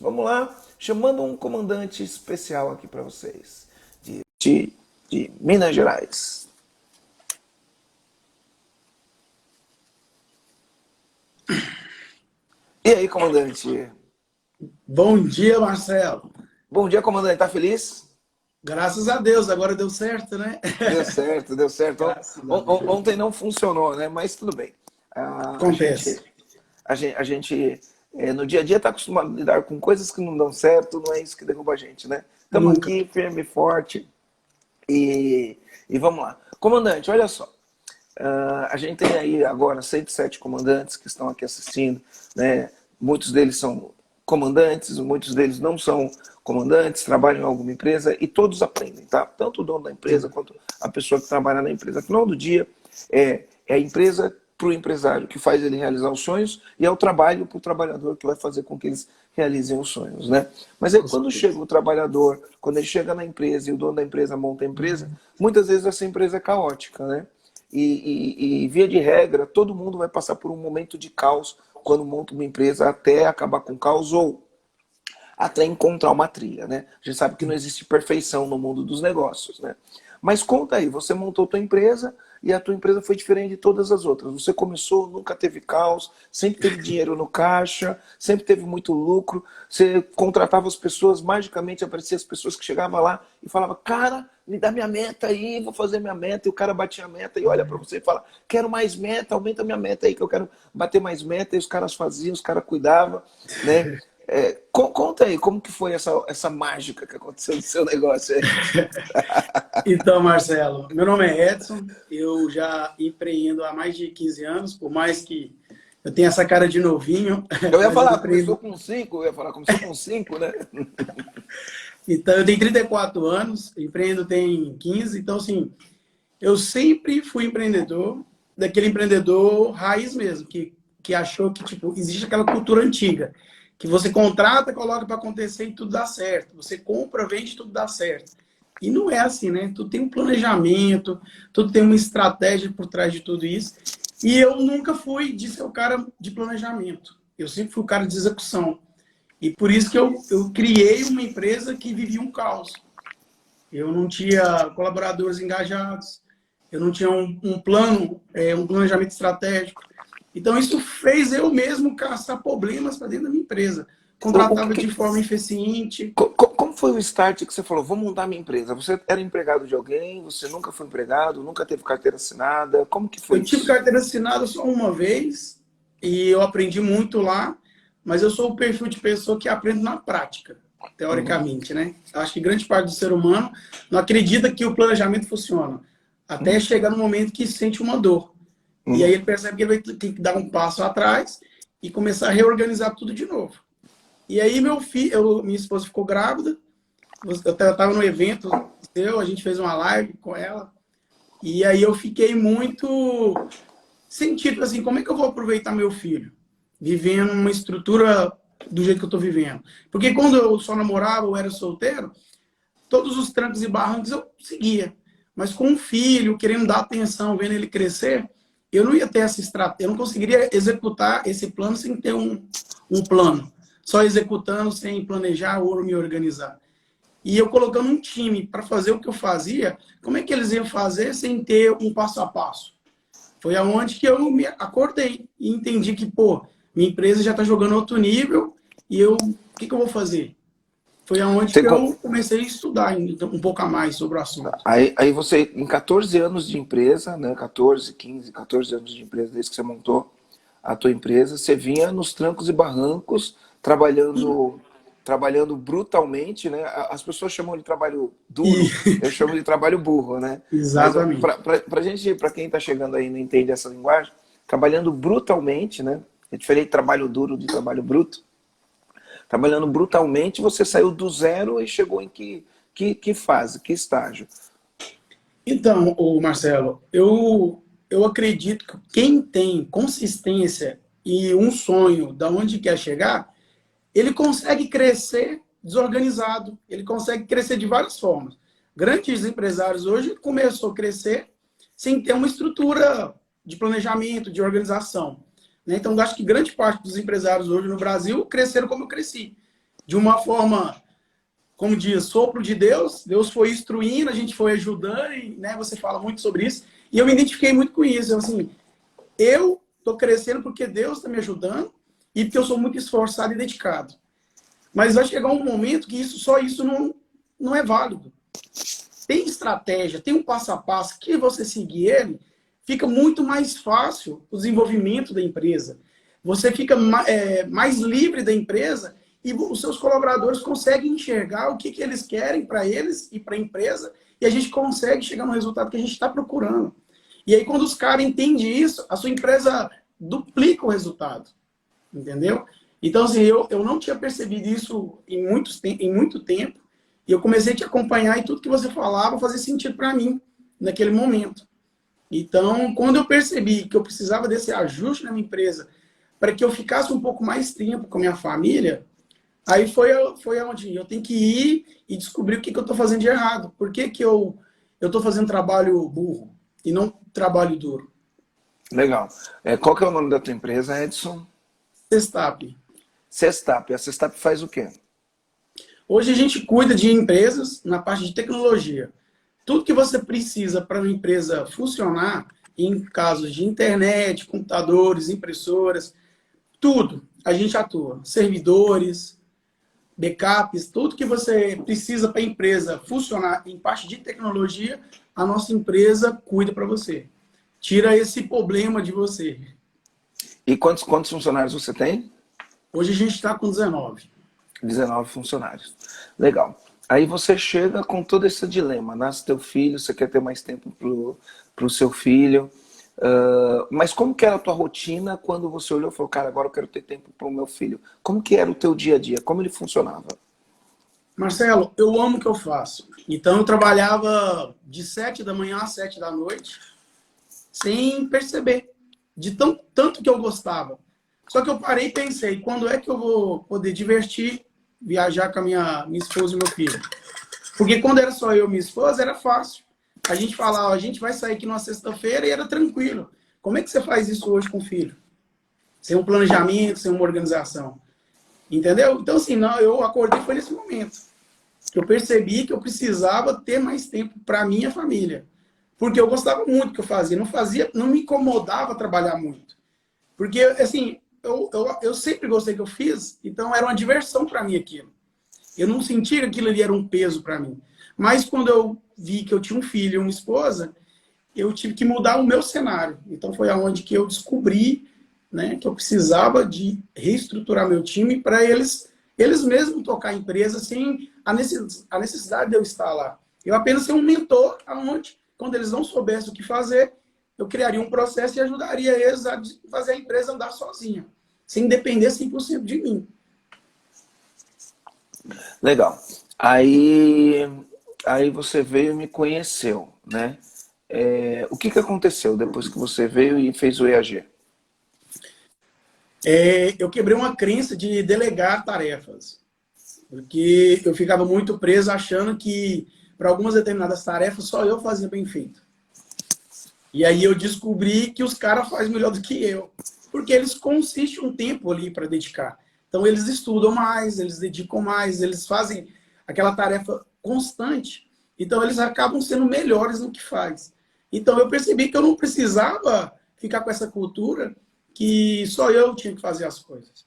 Vamos lá, chamando um comandante especial aqui para vocês, de Minas Gerais. E aí, comandante? Bom dia, Marcelo. Bom dia, comandante. Tá feliz? Graças a Deus, agora deu certo, né? Deu certo, deu certo. Graças a Deus. Ontem não funcionou, né? Mas tudo bem. Ah, a gente, Acontece. a gente no dia a dia está acostumado a lidar com coisas que não dão certo, não é isso que derruba a gente, né? Estamos Nunca. aqui, firme e forte, e vamos lá. Comandante, olha só. A gente tem aí agora 107 comandantes que estão aqui assistindo, né? Muitos deles são comandantes, muitos deles não são comandantes, trabalham em alguma empresa e todos aprendem, tá? Tanto o dono da empresa Sim. quanto a pessoa que trabalha na empresa. Afinal do dia, é a empresa para o empresário que faz ele realizar os sonhos e é o trabalho para o trabalhador que vai fazer com que eles realizem os sonhos, né? Mas aí Com quando chega certeza. o trabalhador, quando ele chega na empresa e o dono da empresa monta a empresa, muitas vezes essa empresa é caótica, né? Via de regra, todo mundo vai passar por um momento de caos quando monta uma empresa até acabar com o caos ou até encontrar uma trilha, né? A gente sabe que não existe perfeição no mundo dos negócios, né? Mas conta aí, você montou tua empresa e a tua empresa foi diferente de todas as outras. Você começou, nunca teve caos, sempre teve dinheiro no caixa, sempre teve muito lucro. Você contratava as pessoas, magicamente aparecia as pessoas que chegavam lá e falavam, cara, me dá minha meta aí, vou fazer minha meta. E o cara batia a meta e olha para você e fala, quero mais meta, aumenta minha meta aí que eu quero bater mais meta. E os caras faziam, os caras cuidavam, né? Conta aí, como que foi essa mágica que aconteceu no seu negócio aí? Então, Marcelo, meu nome é Edson, eu já empreendo há mais de 15 anos, por mais que eu tenha essa cara de novinho, Eu ia mas eu falar, começou empreendo. com 5, eu ia falar, começou com 5, né? Então, eu tenho 34 anos, empreendo tem 15, então, assim, eu sempre fui empreendedor, daquele empreendedor raiz mesmo, que achou que, tipo, existe aquela cultura antiga, que você contrata, coloca para acontecer e tudo dá certo. Você compra, vende, tudo dá certo. E não é assim, né? Tudo tem um planejamento, tudo tem uma estratégia por trás de tudo isso. E eu nunca fui de ser o cara de planejamento. Eu sempre fui o cara de execução. E por isso que eu criei uma empresa que vivia um caos. Eu não tinha colaboradores engajados, eu não tinha um plano, um planejamento estratégico. Então, isso fez eu mesmo caçar problemas para dentro da minha empresa. O Contratava que, de forma eficiente. como foi o start que você falou, vou montar minha empresa? Você era empregado de alguém, você nunca foi empregado, nunca teve carteira assinada, como que foi Eu tive isso? carteira assinada só uma vez e eu aprendi muito lá, mas eu sou o perfil de pessoa que aprende na prática, Uhum, teoricamente, né? Acho que grande parte do ser humano não acredita que o planejamento funciona, até uhum, chegar no momento que sente uma dor. E aí uhum. ele percebe que ele vai ter que dar um passo atrás e começar a reorganizar tudo de novo. E aí meu filho, minha esposa ficou grávida, eu estava no evento seu, a gente fez uma live com ela, e aí eu fiquei muito sentido, assim, como é que eu vou aproveitar meu filho? Vivendo uma estrutura do jeito que eu estou vivendo. Porque quando eu só namorava ou era solteiro, todos os trancos e barrancos eu seguia. Mas com um filho, querendo dar atenção, vendo ele crescer, eu não ia ter essa estratégia, eu não conseguiria executar esse plano sem ter um plano. Só executando, sem planejar ou me organizar. E eu colocando um time para fazer o que eu fazia, como é que eles iam fazer sem ter um passo a passo? Foi aonde que eu me acordei e entendi que, pô, minha empresa já está jogando outro nível e o que eu vou fazer? Foi aonde Você, que eu comecei a estudar então, um pouco a mais sobre o assunto. aí você, em 14 anos de empresa, né, 14, 15, 14 anos de empresa, desde que você montou a tua empresa, você vinha nos trancos e barrancos, trabalhando brutalmente, né? As pessoas chamam de trabalho E, duro, eu chamo de trabalho burro, né? Mas exatamente. para gente, para quem está chegando aí e não entende essa linguagem, trabalhando brutalmente, né? É diferente de trabalho duro de trabalho bruto. Trabalhando brutalmente, você saiu do zero e chegou em que fase, que estágio? Então, o Marcelo, eu acredito que quem tem consistência e um sonho da onde quer chegar, ele consegue crescer desorganizado, ele consegue crescer de várias formas. Grandes empresários hoje começou a crescer sem ter uma estrutura de planejamento, de organização. Né? Então, eu acho que grande parte dos empresários hoje no Brasil cresceram como eu cresci, de uma forma, como diz, sopro de Deus. Deus foi instruindo, a gente foi ajudando, e, né, você fala muito sobre isso. E eu me identifiquei muito com isso. Assim, eu estou crescendo porque Deus está me ajudando e porque eu sou muito esforçado e dedicado. Mas vai chegar um momento que só isso não é válido. Tem estratégia, tem um passo a passo que você seguir ele, fica muito mais fácil o desenvolvimento da empresa. Você fica mais livre da empresa e os seus colaboradores conseguem enxergar o que eles querem para eles e para a empresa, e a gente consegue chegar no resultado que a gente está procurando. E aí, quando os caras entendem isso, a sua empresa duplica o resultado. Entendeu? Então, assim, eu não tinha percebido isso em muito tempo, e eu comecei a te acompanhar e tudo que você falava fazia sentido para mim naquele momento. Então, quando eu percebi que eu precisava desse ajuste na minha empresa para que eu ficasse um pouco mais tempo com a minha família, aí foi onde eu tenho que ir e descobrir o que eu estou fazendo de errado. Por que eu estou fazendo trabalho burro e não trabalho duro? Legal. Qual que é o nome da tua empresa, Edson? Sextap. Sextap. A Sextap faz o quê? Hoje a gente cuida de empresas na parte de tecnologia. Tudo que você precisa para uma empresa funcionar, em casos de internet, computadores, impressoras, tudo, a gente atua. Servidores, backups, tudo que você precisa para a empresa funcionar em parte de tecnologia, a nossa empresa cuida para você. Tira esse problema de você. E quantos funcionários você tem? Hoje a gente está com 19. 19 funcionários. Legal. Aí você chega com todo esse dilema. Nasce teu filho, você quer ter mais tempo pro seu filho. Mas como que era a tua rotina quando você olhou e falou, cara, agora eu quero ter tempo pro meu filho? Como que era o teu dia a dia? Como ele funcionava? Marcelo, eu amo o que eu faço. Então eu trabalhava de 7 da manhã às 7 da noite, sem perceber. De tanto que eu gostava. Só que eu parei e pensei, quando é que eu vou poder divertir, viajar com a minha esposa e meu filho? Porque quando era só eu e minha esposa, era fácil. A gente falava, a gente vai sair aqui numa sexta-feira e era tranquilo. Como é que você faz isso hoje com o filho? Sem um planejamento, sem uma organização. Entendeu? Então, assim, eu acordei foi nesse momento. Que eu percebi que eu precisava ter mais tempo para minha família. Porque eu gostava muito do que eu fazia. Não me incomodava trabalhar muito. Porque, assim, eu sempre gostei do que eu fiz, então era uma diversão para mim aquilo. Eu não sentia que aquilo ali era um peso para mim. Mas quando eu vi que eu tinha um filho e uma esposa, eu tive que mudar o meu cenário. Então foi aonde que eu descobri, né, que eu precisava de reestruturar meu time para eles mesmos tocar a empresa sem a necessidade de eu estar lá. Eu apenas ser um mentor, aonde, quando eles não soubessem o que fazer, eu criaria um processo e ajudaria eles a fazer a empresa andar sozinha, sem depender 100% de mim. Legal. Aí você veio e me conheceu, né? O que aconteceu depois que você veio e fez o EAG? Eu quebrei uma crença de delegar tarefas, porque eu ficava muito preso achando que para algumas determinadas tarefas só eu fazia bem feito. E aí eu descobri que os caras fazem melhor do que eu, porque eles consistem um tempo ali para dedicar. Então eles estudam mais, eles dedicam mais, eles fazem aquela tarefa constante. Então eles acabam sendo melhores no que faz. Então eu percebi que eu não precisava ficar com essa cultura que só eu tinha que fazer as coisas.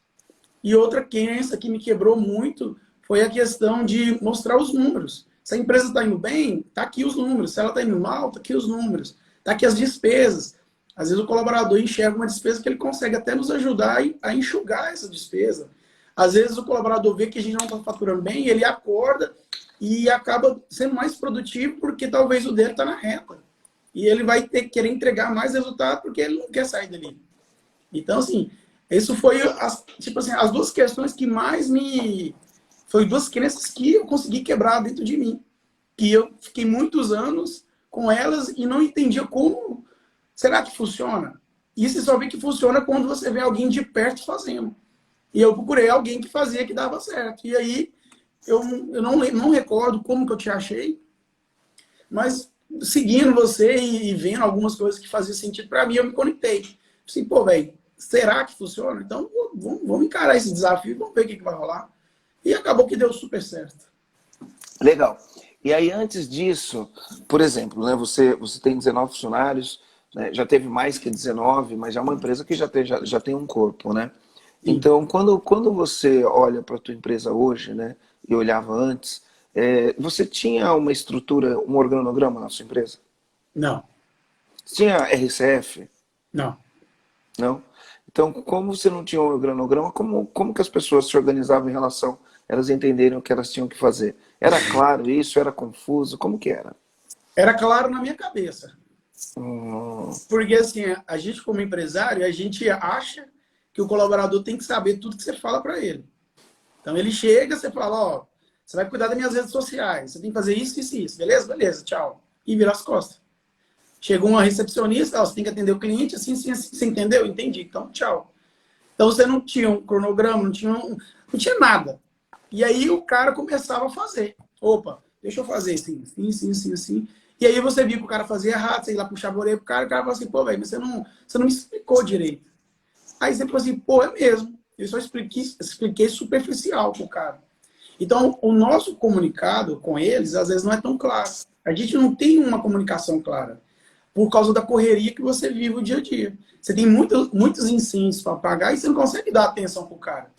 E outra crença que me quebrou muito foi a questão de mostrar os números. Se a empresa está indo bem, está aqui os números. Se ela está indo mal, está aqui os números. Está aqui as despesas. Às vezes o colaborador enxerga uma despesa que ele consegue até nos ajudar a enxugar essa despesa. Às vezes o colaborador vê que a gente não está faturando bem, ele acorda e acaba sendo mais produtivo porque talvez o dele está na reta. E ele vai ter que querer entregar mais resultado porque ele não quer sair dali. Então, assim, isso foi as duas questões que mais me... Foi duas crenças que eu consegui quebrar dentro de mim. Que eu fiquei muitos anos com elas e não entendia como... Será que funciona? E você só vê que funciona quando você vê alguém de perto fazendo. E eu procurei alguém que fazia que dava certo. E aí, eu não recordo como que eu te achei, mas seguindo você e vendo algumas coisas que faziam sentido para mim, eu me conectei. Assim, pô, velho, será que funciona? Então, vamos encarar esse desafio e vamos ver o que vai rolar. E acabou que deu super certo. Legal. E aí, antes disso, por exemplo, né, você tem 19 funcionários, né, já teve mais que 19, mas já é uma empresa que já tem um corpo, né? Sim. Então, quando você olha para a tua empresa hoje, né, e olhava antes, você tinha uma estrutura, um organograma na sua empresa? Não, Você tinha RCF? não. Não? Então, como você não tinha um organograma, como que as pessoas se organizavam em relação, elas entenderam o que elas tinham que fazer? Era claro isso? Era confuso? Como que era? Era claro na minha cabeça. Hum, Porque, assim, a gente como empresário, a gente acha que o colaborador tem que saber tudo que você fala para ele. Então, ele chega, você fala, ó, você vai cuidar das minhas redes sociais, você tem que fazer isso, isso e isso. Beleza? Beleza, tchau. E vira as costas. Chegou uma recepcionista, ó, você tem que atender o cliente, assim, assim, assim. Você entendeu? Entendi. Então, tchau. Então, você não tinha um cronograma, não tinha nada. E aí, o cara começava a fazer. Opa, deixa eu fazer assim, assim, assim, assim, assim. E aí, você viu que o cara fazia errado, você ia lá puxar a orelha pro cara, o cara falava assim, pô, velho, mas você não me explicou direito. Aí, você falou assim, pô, é mesmo. Eu só expliquei superficial pro cara. Então, o nosso comunicado com eles, às vezes, não é tão claro. A gente não tem uma comunicação clara por causa da correria que você vive o dia a dia. Você tem muitos incêndios para apagar e você não consegue dar atenção pro cara.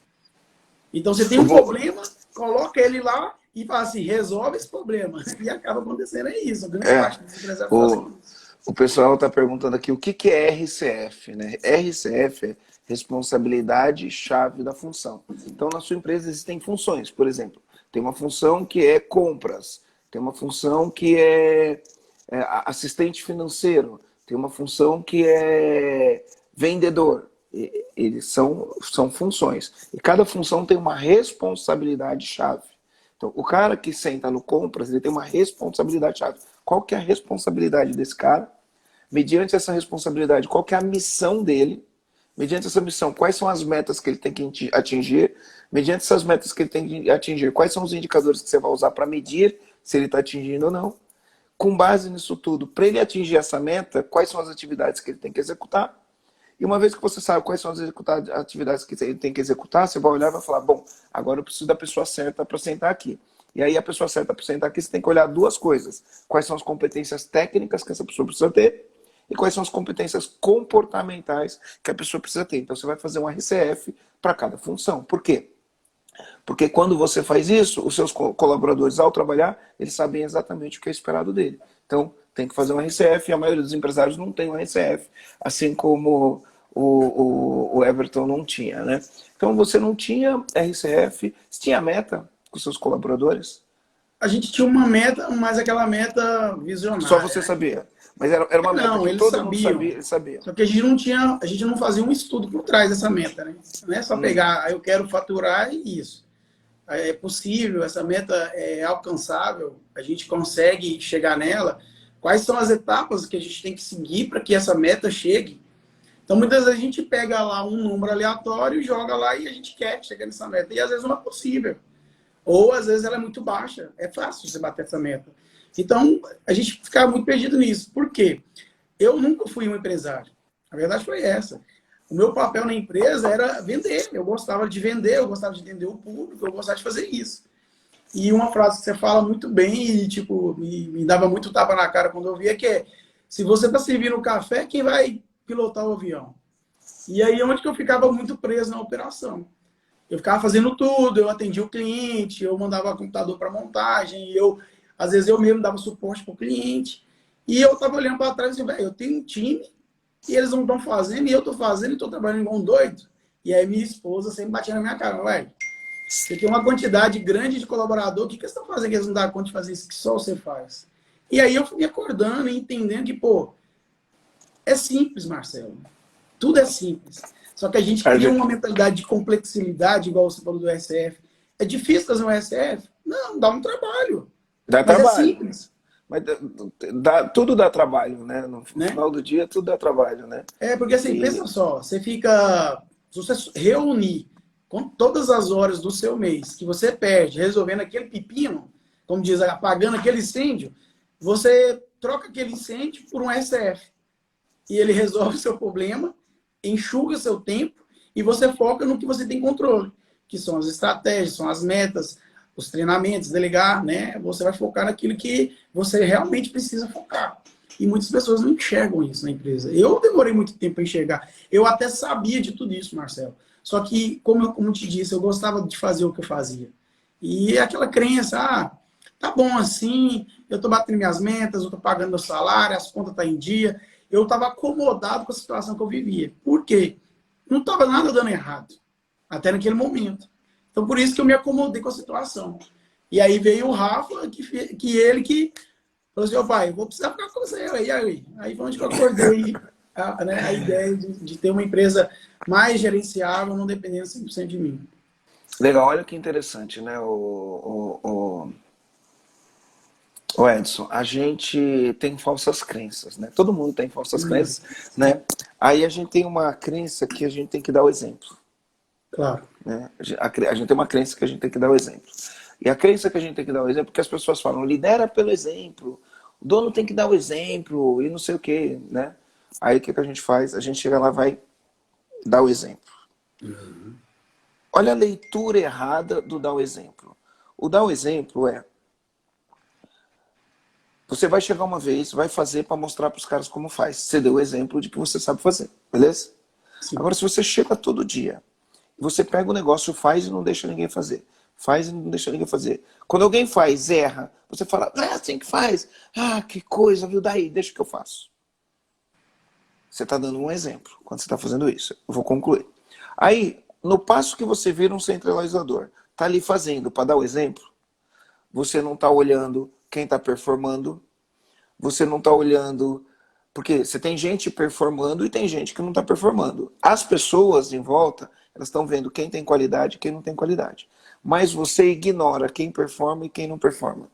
Então, você tem eu um vou, problema, coloca ele lá e fala assim, resolve esse problema. E acaba acontecendo, é isso. A grande é, parte dos empresários o, fazem isso. o pessoal está perguntando aqui o que é RCF, né? RCF é responsabilidade chave da função. Então, na sua empresa existem funções, por exemplo, tem uma função que é compras, tem uma função que é assistente financeiro, tem uma função que é vendedor. Eles são funções. E cada função tem uma responsabilidade chave. Então, o cara que senta no compras, ele tem uma responsabilidade chave. Qual que é a responsabilidade desse cara? Mediante essa responsabilidade, qual que é a missão dele? Mediante essa missão, quais são as metas que ele tem que atingir? Mediante essas metas que ele tem que atingir, quais são os indicadores que você vai usar para medir se ele está atingindo ou não? Com base nisso tudo, para ele atingir essa meta, quais são as atividades que ele tem que executar? E uma vez que você sabe quais são as atividades que ele tem que executar, você vai olhar e vai falar, bom, agora eu preciso da pessoa certa para sentar aqui. E aí a pessoa certa para sentar aqui, você tem que olhar duas coisas. Quais são as competências técnicas que essa pessoa precisa ter e quais são as competências comportamentais que a pessoa precisa ter. Então você vai fazer um RCF para cada função. Por quê? Porque quando você faz isso, os seus colaboradores, ao trabalhar, eles sabem exatamente o que é esperado dele. Então, tem que fazer um RCF, e a maioria dos empresários não tem um RCF, assim como o Everton não tinha, né? Então, você não tinha RCF, você tinha meta com seus colaboradores? A gente tinha uma meta, mas aquela meta Só visionária, você né? sabia. Mas era uma meta Não, que eles todo mundo sabiam. sabia, eles sabiam. Só que a gente não fazia um estudo por trás dessa meta, né? Não é só pegar, eu quero faturar e isso. É possível, essa meta é alcançável, a gente consegue chegar nela. Quais são as etapas que a gente tem que seguir para que essa meta chegue? Então, muitas vezes a gente pega lá um número aleatório, joga lá e a gente quer chegar nessa meta. E às vezes não é possível. Ou às vezes ela é muito baixa. É fácil você bater essa meta. Então, a gente ficava muito perdido nisso. Por quê? Eu nunca fui um empresário. A verdade foi essa. O meu papel na empresa era vender. Eu gostava de vender, eu gostava de entender o público, eu gostava de fazer isso. E uma frase que você fala muito bem e, tipo, me dava muito tapa na cara quando eu via, que é, se você está servindo o café, quem vai pilotar o avião? E aí onde que eu ficava muito preso na operação. Eu ficava fazendo tudo, eu atendia o cliente, eu mandava computador para montagem, às vezes eu mesmo dava suporte para o cliente. E eu estava olhando para trás e disse, velho, eu tenho um time e eles não estão fazendo, e eu estou fazendo e estou trabalhando igual um doido. E aí minha esposa sempre batia na minha cara, velho, você tem uma quantidade grande de colaborador, o que eles estão fazendo que eles não dão conta de fazer isso que só você faz? E aí eu fui me acordando e entendendo que, pô, é simples, Marcelo. Tudo é simples. Só que a gente cria uma mentalidade de complexidade, igual você falou do SF. É difícil fazer um SF? Não, dá um trabalho. Dá Mas é trabalho. simples. Mas tudo dá trabalho, né? No final do dia, tudo dá trabalho, né? É, porque assim, pensa só, você fica. Se você reunir com todas as horas do seu mês que você perde resolvendo aquele pepino, como diz, apagando aquele incêndio, você troca aquele incêndio por um SF. E ele resolve o seu problema, enxuga seu tempo e você foca no que você tem controle. que são as estratégias, são as metas, os treinamentos, delegar, né? Você vai focar naquilo que você realmente precisa focar. E muitas pessoas não enxergam isso na empresa. Eu demorei muito tempo para enxergar. Eu até sabia de tudo isso, Marcelo. Só que, como eu te disse, eu gostava de fazer o que eu fazia. E aquela crença, tá bom assim, eu tô batendo minhas metas, eu tô pagando meu salário, as contas estão em dia. Eu estava acomodado com a situação que eu vivia. Por quê? Não estava nada dando errado, até naquele momento. Então, por isso que eu me acomodei com a situação. E aí veio o Rafa, que ele que falou assim, pai, eu vou precisar ficar com você. Aí foi onde que eu acordei a ideia de ter uma empresa mais gerenciável, não dependendo 100% de mim. Legal, olha que interessante, né, o Edson, a gente tem falsas crenças, né? Todo mundo tem falsas crenças, né? Aí a gente tem uma crença que a gente tem que dar o exemplo. Claro. Né? A gente tem uma crença que a gente tem que dar o exemplo. E a crença que a gente tem que dar o exemplo, porque as pessoas falam, lidera pelo exemplo, o dono tem que dar o exemplo, e não sei o quê, né? Aí o que a gente faz? A gente chega lá e vai dar o exemplo. Uhum. Olha a leitura errada do dar o exemplo. O dar o exemplo é, você vai chegar uma vez, vai fazer para mostrar para os caras como faz. Você deu o exemplo de que você sabe fazer, beleza? Sim. Agora, se você chega todo dia, você pega o negócio, faz e não deixa ninguém fazer. Faz e não deixa ninguém fazer. Quando alguém faz, erra, você fala, assim que faz. Que coisa, viu? Daí, deixa que eu faço. Você está dando um exemplo quando você está fazendo isso. Eu vou concluir. Aí, no passo que você vira um centralizador, está ali fazendo para dar o exemplo, você não está olhando quem está performando, você não está olhando... Porque você tem gente performando e tem gente que não está performando. As pessoas em volta, elas estão vendo quem tem qualidade e quem não tem qualidade. Mas você ignora quem performa e quem não performa.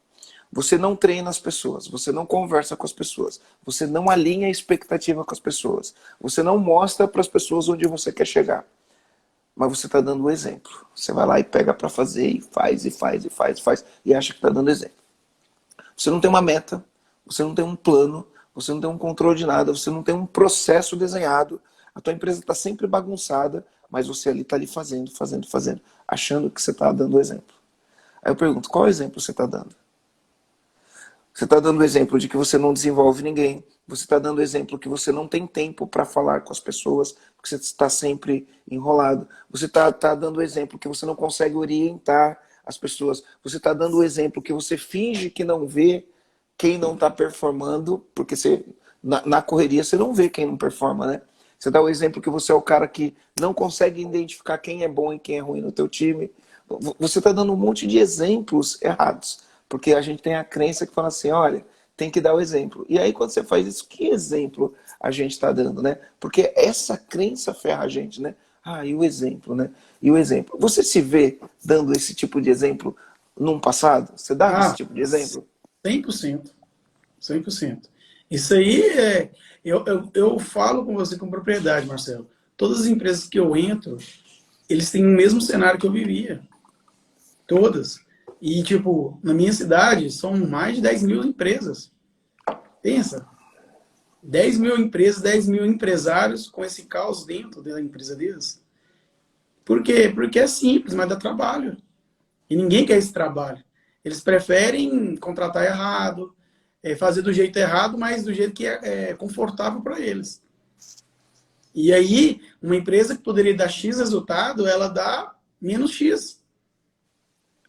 Você não treina as pessoas, você não conversa com as pessoas, você não alinha a expectativa com as pessoas, você não mostra para as pessoas onde você quer chegar. Mas você está dando o exemplo. Você vai lá e pega para fazer e faz, e faz, e faz, e faz, e acha que está dando exemplo. Você não tem uma meta, você não tem um plano, você não tem um controle de nada, você não tem um processo desenhado, a tua empresa está sempre bagunçada, mas você ali está ali fazendo, achando que você está dando exemplo. Aí eu pergunto, qual exemplo você está dando? Você está dando o exemplo de que você não desenvolve ninguém, você está dando o exemplo que você não tem tempo para falar com as pessoas, porque você está sempre enrolado, você está dando o exemplo que você não consegue orientar as pessoas, você está dando o exemplo que você finge que não vê quem não está performando, porque você, na correria você não vê quem não performa, né? Você dá o exemplo que você é o cara que não consegue identificar quem é bom e quem é ruim no teu time. Você está dando um monte de exemplos errados, porque a gente tem a crença que fala assim, olha, tem que dar o exemplo. E aí quando você faz isso, que exemplo a gente está dando, né? Porque essa crença ferra a gente, né? E o exemplo, né? E o exemplo. Você se vê dando esse tipo de exemplo num passado? Você dava esse tipo de exemplo? 100%. 100%. Isso aí eu falo com você com propriedade, Marcelo. Todas as empresas que eu entro, eles têm o mesmo cenário que eu vivia. Todas. E, tipo, na minha cidade, são mais de 10 mil empresas. Pensa. 10 mil empresas, 10 mil empresários com esse caos dentro da empresa deles. Por quê? Porque é simples, mas dá trabalho. E ninguém quer esse trabalho. Eles preferem contratar errado, fazer do jeito errado, mas do jeito que é confortável para eles. E aí, uma empresa que poderia dar X resultado, ela dá menos X.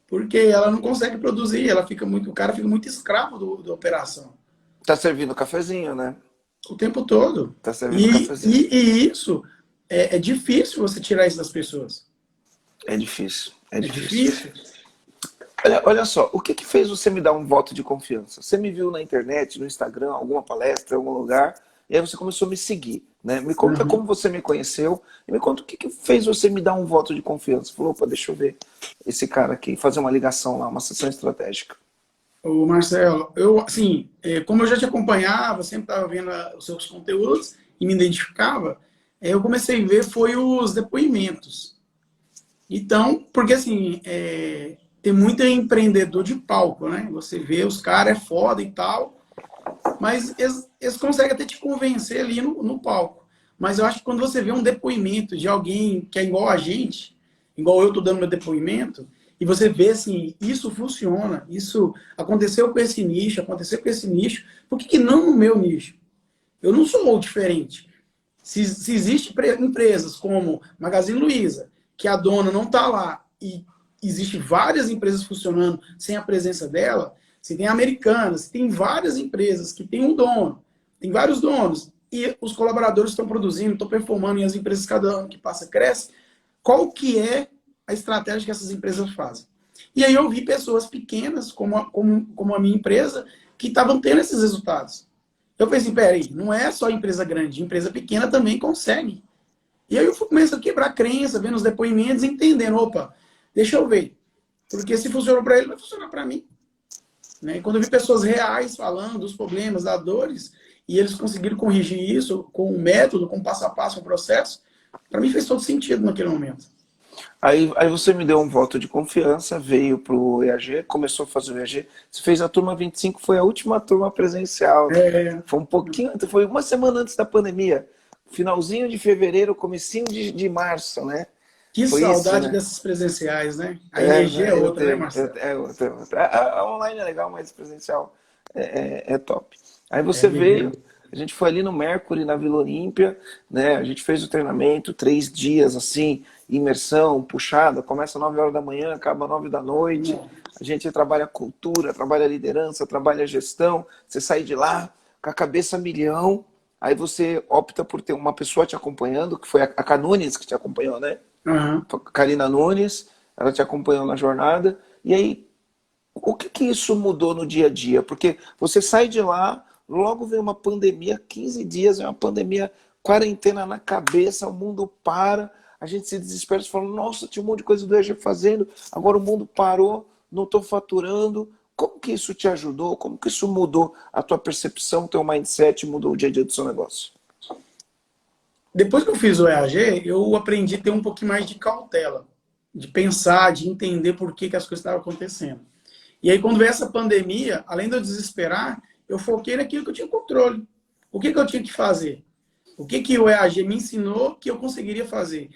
Porque ela não consegue produzir, o cara fica muito escravo da operação. Tá servindo cafezinho, né? O tempo todo. Tá servindo cafezinho. E isso é difícil você tirar isso das pessoas. É difícil. É difícil. Olha só, o que fez você me dar um voto de confiança? Você me viu na internet, no Instagram, alguma palestra, em algum lugar, e aí você começou a me seguir, né? Me conta como você me conheceu, e me conta o que fez você me dar um voto de confiança. Falou, opa, deixa eu ver esse cara aqui, fazer uma ligação lá, uma sessão estratégica. Ô Marcelo, assim, como eu já te acompanhava, sempre estava vendo os seus conteúdos e me identificava, eu comecei a ver foi os depoimentos. Então, porque assim, tem muito empreendedor de palco, né? Você vê os caras, é foda e tal, mas eles conseguem até te convencer ali no palco. Mas eu acho que quando você vê um depoimento de alguém que é igual a gente, igual eu estou dando meu depoimento, e você vê assim, isso funciona, isso aconteceu com esse nicho, aconteceu com esse nicho, por que não no meu nicho? Eu não sou diferente. Se existe empresas como Magazine Luiza, que a dona não está lá, e existe várias empresas funcionando sem a presença dela, você tem Americanas, tem várias empresas que tem um dono, tem vários donos, e os colaboradores estão produzindo, estão performando, e as empresas, cada ano que passa, cresce. Qual que é a estratégia que essas empresas fazem? E aí eu vi pessoas pequenas, como a minha empresa, que estavam tendo esses resultados. Eu pensei, assim, peraí, não é só empresa grande, empresa pequena também consegue. E aí eu começo a quebrar crença, vendo os depoimentos, entendendo, opa, deixa eu ver. Porque se funcionou para ele, vai funcionar para mim. Né? E quando eu vi pessoas reais falando dos problemas, das dores, e eles conseguiram corrigir isso com um método, com um passo a passo, um processo, para mim fez todo sentido naquele momento. Aí você me deu um voto de confiança, veio para o EAG, começou a fazer o EAG. Você fez a turma 25, foi a última turma presencial. Foi um pouquinho, foi uma semana antes da pandemia. Finalzinho de fevereiro, comecinho de março, né? Que foi saudade isso, né? dessas presenciais, né? A energia é outra, né, Marcelo? É outra. A online é legal, mas presencial é top. Aí você veio, a gente foi ali no Mercury, na Vila Olímpia, né? A gente fez o treinamento, 3 dias assim, imersão, puxada, começa às 9 horas da manhã, acaba às 9 da noite. A gente trabalha cultura, trabalha liderança, trabalha gestão. Você sai de lá com a cabeça a milhão, aí você opta por ter uma pessoa te acompanhando, que foi a Canunes que te acompanhou, né? Uhum. Karina Nunes, ela te acompanhou na jornada. E aí, o que isso mudou no dia a dia? Porque você sai de lá, logo vem uma pandemia, 15 dias, é uma pandemia, quarentena na cabeça, o mundo para, a gente se desespera, você fala, nossa, tinha um monte de coisa do EG fazendo, agora o mundo parou, não estou faturando. Como que isso te ajudou? Como que isso mudou a tua percepção, teu mindset, mudou o dia a dia do seu negócio? Depois que eu fiz o EAG, eu aprendi a ter um pouquinho mais de cautela, de pensar, de entender por que as coisas estavam acontecendo. E aí, quando veio essa pandemia, além de eu desesperar, eu foquei naquilo que eu tinha controle. O que eu tinha que fazer? O que o EAG me ensinou que eu conseguiria fazer?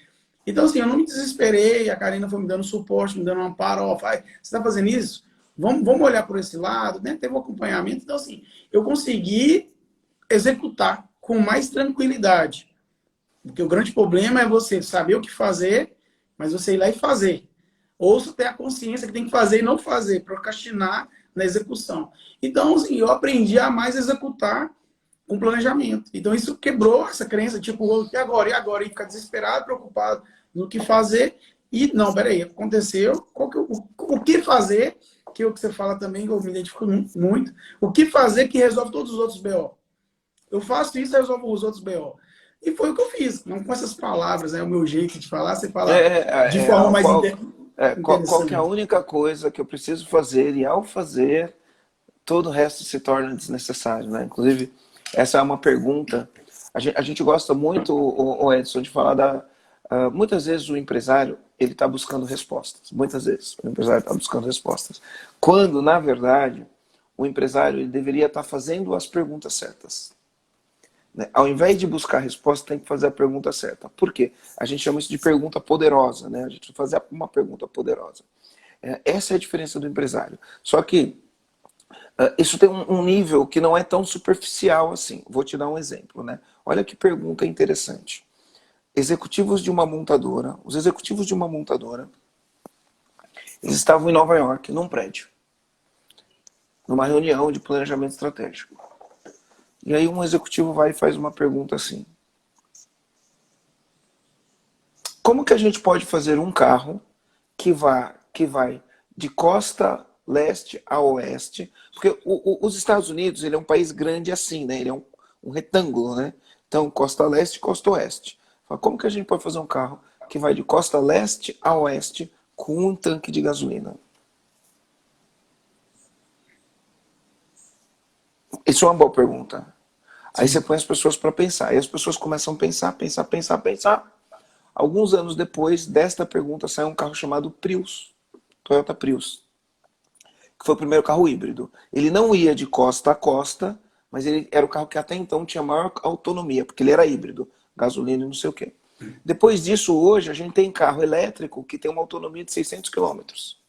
Então, assim, eu não me desesperei, a Karina foi me dando suporte, me dando um amparo, ó, você está fazendo isso? Vamos olhar por esse lado, né? Teve um acompanhamento. Então, assim, eu consegui executar com mais tranquilidade. Porque o grande problema é você saber o que fazer, mas você ir lá e fazer. Ou você ter a consciência que tem que fazer e não fazer, procrastinar na execução. Então, assim, eu aprendi a mais executar com planejamento. Então, isso quebrou essa crença, tipo, e agora? E agora? E ficar desesperado, preocupado no que fazer. E, não, peraí, aconteceu, o que fazer, que é o que você fala também, que eu me identifico muito, o que fazer que resolve todos os outros BO. Eu faço isso e resolvo os outros BO. E foi o que eu fiz. Não com essas palavras, é o meu jeito de falar, você fala de forma mais qual que é a interessante. única coisa que eu preciso fazer e ao fazer, todo o resto se torna desnecessário, né? Inclusive, essa é uma pergunta. A gente gosta muito, o Edson, de falar muitas vezes o empresário ele está buscando respostas. Muitas vezes o empresário está buscando respostas. Quando, na verdade, o empresário ele deveria estar fazendo as perguntas certas. Né? Ao invés de buscar a resposta, tem que fazer a pergunta certa. Por quê? A gente chama isso de pergunta poderosa, né? A gente vai fazer uma pergunta poderosa. Essa é a diferença do empresário. Só que isso tem um nível que não é tão superficial assim. Vou te dar um exemplo, né? Olha que pergunta interessante. Executivos de uma montadora, os executivos de uma montadora, eles estavam em Nova York, num prédio, numa reunião de planejamento estratégico. E aí um executivo vai e faz uma pergunta assim: como que a gente pode fazer um carro que vai de costa leste a oeste? Porque os Estados Unidos ele é um país grande assim, né? Ele é um retângulo, né? Então, costa leste e costa oeste. Como que a gente pode fazer um carro que vai de costa leste a oeste com um tanque de gasolina? Isso é uma boa pergunta. Aí você põe as pessoas para pensar. E as pessoas começam a pensar. Alguns anos depois desta pergunta saiu um carro chamado Prius, Toyota Prius, que foi o primeiro carro híbrido. Ele não ia de costa a costa, mas ele era o carro que até então tinha maior autonomia, porque ele era híbrido, gasolina e não sei o quê. Depois disso, hoje, a gente tem carro elétrico que tem uma autonomia de 600 quilômetros.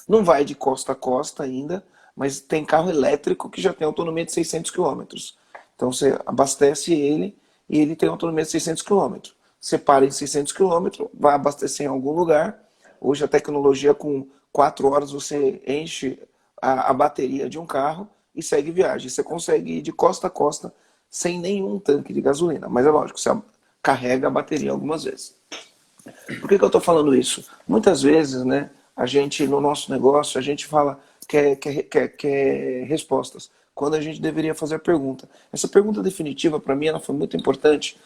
Não vai de costa a costa ainda, mas tem carro elétrico que já tem autonomia de 600 quilômetros. Então você abastece ele e ele tem autonomia de 600 quilômetros. Você para em 600 quilômetros, vai abastecer em algum lugar. Hoje a tecnologia, com 4 horas, você enche a bateria de um carro e segue viagem. Você consegue ir de costa a costa sem nenhum tanque de gasolina. Mas é lógico, você carrega a bateria algumas vezes. Por que eu estou falando isso? Muitas vezes, né, a gente, no nosso negócio, a gente fala quer respostas, quando a gente deveria fazer a pergunta. Essa pergunta definitiva, para mim, ela foi muito importante,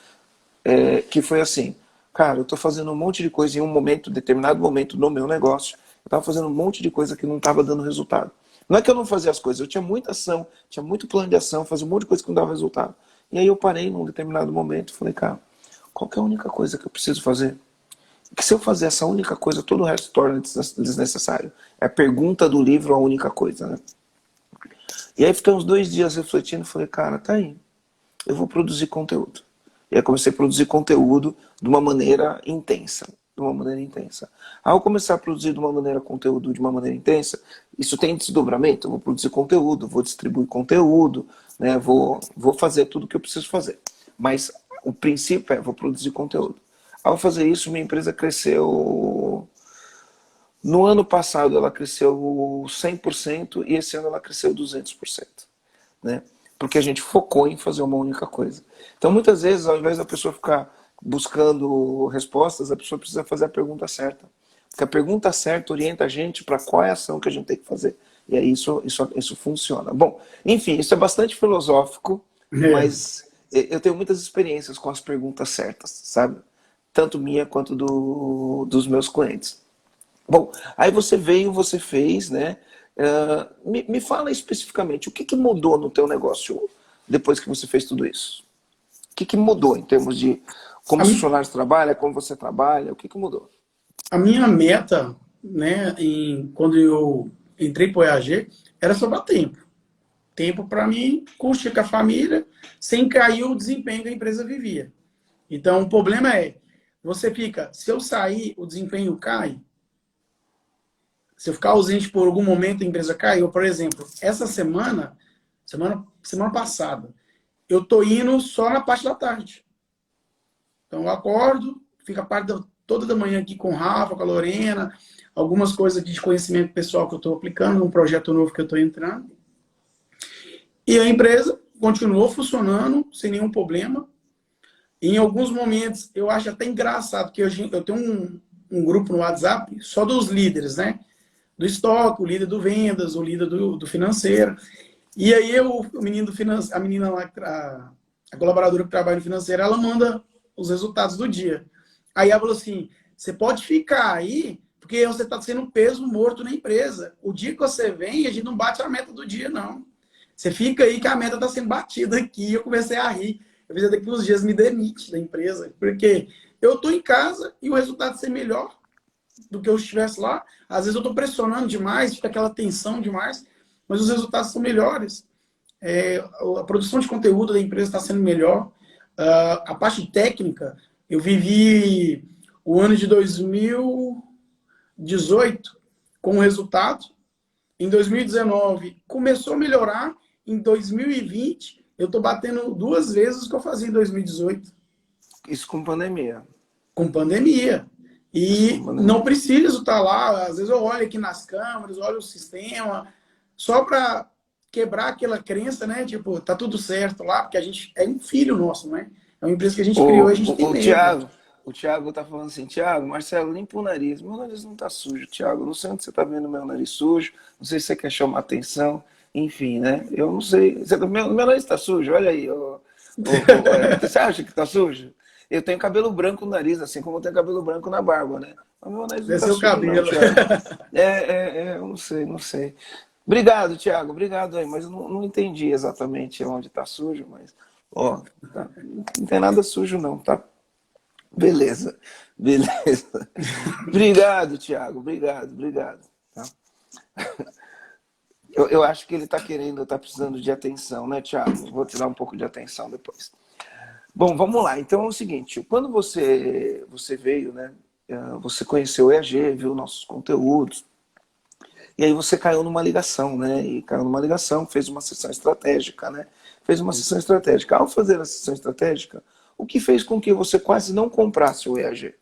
que foi assim, cara, eu estou fazendo um monte de coisa em um momento, determinado momento no meu negócio, eu estava fazendo um monte de coisa que não estava dando resultado. Não é que eu não fazia as coisas, eu tinha muita ação, tinha muito plano de ação, fazia um monte de coisa que não dava resultado. E aí eu parei num determinado momento e falei, cara, qual que é a única coisa que eu preciso fazer? Que se eu fazer essa única coisa, todo o resto se torna desnecessário. É a pergunta do livro a única coisa, né? E aí fiquei uns 2 dias refletindo e falei, cara, tá aí. Eu vou produzir conteúdo. E aí comecei a produzir conteúdo de uma maneira intensa. De uma maneira intensa. Ao começar a produzir conteúdo de uma maneira intensa, isso tem desdobramento. Eu vou produzir conteúdo, vou distribuir conteúdo, né? Vou fazer tudo o que eu preciso fazer. Mas o princípio é, vou produzir conteúdo. Ao fazer isso, minha empresa cresceu. No ano passado ela cresceu 100% e esse ano ela cresceu 200%, né? Porque a gente focou em fazer uma única coisa. Então, muitas vezes, ao invés da pessoa ficar buscando respostas, a pessoa precisa fazer a pergunta certa. Porque a pergunta certa orienta a gente para qual é a ação que a gente tem que fazer. E aí isso funciona. Bom, enfim, isso é bastante filosófico, É. mas eu tenho muitas experiências com as perguntas certas, sabe? Tanto minha quanto dos meus clientes. Bom, aí você veio, você fez, né? Me fala especificamente, o que mudou no teu negócio depois que você fez tudo isso? O que mudou em termos de como A, os mi- funcionários trabalham, como você trabalha, o que mudou? a minha meta, né, quando eu entrei para o EAG, era sobrar tempo. Tempo para mim curtir com a família, sem cair o desempenho que a empresa vivia. Então, o problema é, você fica, se eu sair, o desempenho cai. Se eu ficar ausente por algum momento, a empresa cai. Eu, por exemplo, essa semana passada, eu tô indo só na parte da tarde. Então, eu acordo, fico a parte toda da manhã aqui com o Rafa, com a Lorena, algumas coisas de conhecimento pessoal que eu estou aplicando, um projeto novo que eu estou entrando. E a empresa continuou funcionando sem nenhum problema. Em alguns momentos, eu acho até engraçado, que eu tenho um grupo no WhatsApp só dos líderes, né? Do estoque, o líder do vendas, o líder do financeiro. E aí o menino do financeiro, a menina lá, a colaboradora que trabalha no financeiro, ela manda os resultados do dia. Aí ela falou assim, você pode ficar aí, porque você está sendo um peso morto na empresa. O dia que você vem, a gente não bate a meta do dia, não. Você fica aí que a meta está sendo batida aqui. Eu comecei a rir. Eu fiz daqui uns dias me demite da empresa, porque eu estou em casa e o resultado ser melhor do que eu estivesse lá. Às vezes eu estou pressionando demais, fica aquela tensão demais, mas os resultados são melhores. A produção de conteúdo da empresa está sendo melhor. A parte técnica, eu vivi o ano de 2018 com resultado. Em 2019 começou a melhorar. Em 2020 eu estou batendo 2 vezes o que eu fazia em 2018. Isso com pandemia. Com pandemia. Isso com E pandemia. não preciso estar lá. Às vezes eu olho aqui nas câmeras, olho o sistema, só para quebrar aquela crença, né? Tipo, tá tudo certo lá, porque a gente é um filho nosso, né? É uma empresa que a gente criou e a gente tem medo. O Thiago tá falando assim, Thiago, Marcelo, limpa o nariz. Meu nariz não tá sujo, Thiago. Não sei onde você tá vendo meu nariz sujo. Não sei se você quer chamar atenção. Enfim, né? Eu não sei. Meu nariz tá sujo, olha aí. Você acha que tá sujo? Eu tenho cabelo branco no nariz, assim como eu tenho cabelo branco na barba, né? Mas meu nariz não Deve tá ser o sujo, não, cabelo. Thiago. Eu não sei, não sei. Obrigado, Thiago, obrigado aí, mas eu não entendi exatamente onde tá sujo, mas, ó, tá, não tem nada sujo não, tá? Beleza, beleza. Obrigado, Thiago, obrigado. Tá? Eu acho que ele tá precisando de atenção, né, Thiago? Vou te dar um pouco de atenção depois. Bom, vamos lá. Então é o seguinte, quando você veio, né, você conheceu o EAG, viu nossos conteúdos, e aí você caiu numa ligação, né? E caiu numa ligação, fez uma sessão estratégica, né? Fez uma sessão estratégica. Ao fazer a sessão estratégica, o que fez com que você quase não comprasse o EAG?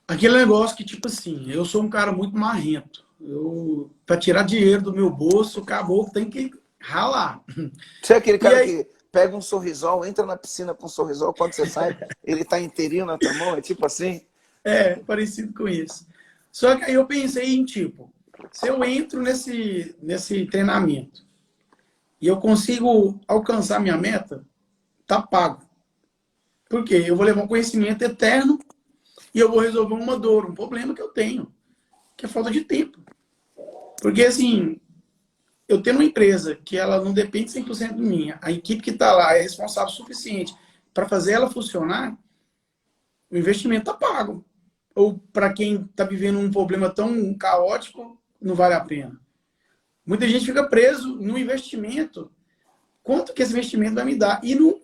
Aquele negócio que, tipo assim, eu sou um cara muito marrento. Para tirar dinheiro do meu bolso, acabou, tem que ralar. Você é aquele E cara aí, que pega um sorrisol, entra na piscina com um sorrisol, quando você sai, ele tá inteirinho na tua mão, é tipo assim? parecido com isso. Só que aí eu pensei em, tipo, se eu entro nesse treinamento e eu consigo alcançar minha meta, tá pago. Por quê? Eu vou levar um conhecimento eterno e eu vou resolver uma dor, um problema que eu tenho, que é falta de tempo. Porque, assim, eu tenho uma empresa que ela não depende 100% de mim, a equipe que está lá é responsável o suficiente para fazer ela funcionar, o investimento está pago. Ou para quem está vivendo um problema tão caótico, não vale a pena. Muita gente fica preso no investimento. Quanto que esse investimento vai me dar? E não,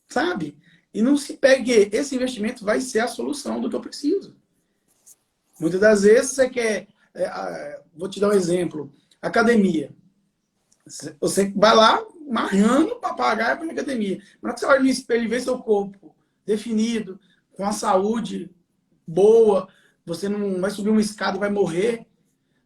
sabe? E não se pegue, esse investimento vai ser a solução do que eu preciso. Muitas das vezes você quer, vou te dar um exemplo, academia. Você vai lá marrando para pagar para a academia. Mas que você olha no espelho e vê seu corpo definido, com a saúde boa, você não vai subir uma escada e vai morrer.